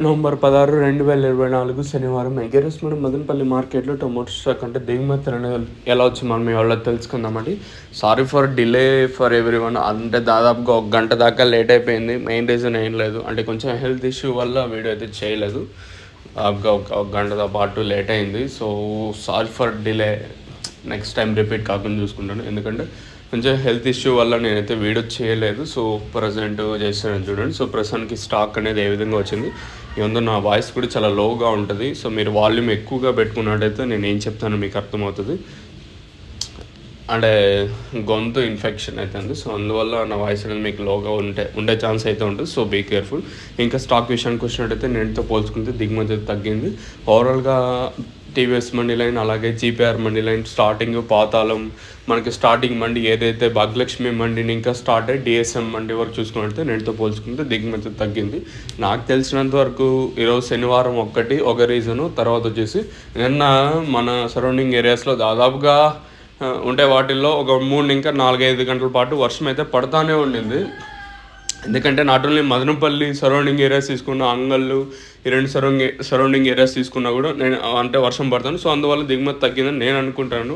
November 16, 2024 శనివారం ఎగరెస్ మనం మదనపల్లి మార్కెట్లో టొమాటో స్టాక్ అంటే దిగుమతి అనేది ఎలా వచ్చి మనం ఇవాళ తెలుసుకుందామండి. Sorry for delay for everyone. అంటే దాదాపుగా 1 గంట దాకా లేట్ అయిపోయింది. మెయిన్ రీజన్ ఏం లేదు, అంటే కొంచెం హెల్త్ ఇష్యూ వల్ల వీడియో అయితే చేయలేదు. దాదాపుగా ఒక గంటతో పాటు లేట్ అయింది. So sorry for delay. Next time repeat కాకుండా చూసుకుంటాను, ఎందుకంటే కొంచెం హెల్త్ ఇష్యూ వల్ల నేనైతే వీడియో చేయలేదు. సో ప్రజెంట్ చేస్తాను చూడండి. సో ప్రస్తుతానికి స్టాక్ అనేది ఏ విధంగా వచ్చింది, ఏముందో నా వాయిస్ కూడా చాలా లోగా ఉంటుంది. సో మీరు వాల్యూమ్ ఎక్కువగా పెట్టుకున్నట్టయితే నేను ఏం చెప్తానో మీకు అర్థమవుతుంది. అంటే గొంతు ఇన్ఫెక్షన్ అవుతుంది. సో అందువల్ల నా వాయిస్ అనేది మీకు లోగా ఉండే ఛాన్స్ అయితే ఉంటుంది. So be careful. ఇంకా స్టాక్ విషయానికి వచ్చినట్టయితే నేటితో పోల్చుకుంటే దిగుమతి తగ్గింది. ఓవరాల్గా టీవీఎస్ మండీ లైన్, అలాగే జీపీఆర్ మండీ లైన్ స్టార్టింగ్, పాతాళం, మనకి స్టార్టింగ్ మండి ఏదైతే భాగ్యలక్ష్మి మండిని ఇంకా స్టార్ట్ అయ్యి డిఎస్ఎం మండి వరకు చూసుకున్నట్టే నేటితో పోల్చుకుంటే దిగుమతి తగ్గింది. నాకు తెలిసినంత వరకు ఈరోజు శనివారం ఒక రీజను. తర్వాత వచ్చేసి నిన్న మన సరౌండింగ్ ఏరియాస్లో దాదాపుగా ఉంటే వాటిల్లో ఒక 3 ఇంకా 4-5 గంటల పాటు వర్షం అయితే పడతానే ఉండింది. ఎందుకంటే not only Madanapalle surrounding areas తీసుకున్న, అంగళ్ళు ఈ 2 సరౌండింగ్ ఏరియాస్ తీసుకున్నా కూడా నేను అంటే వర్షం పడతాను. సో అందువల్ల దిగుమతి తగ్గిందని నేను అనుకుంటాను.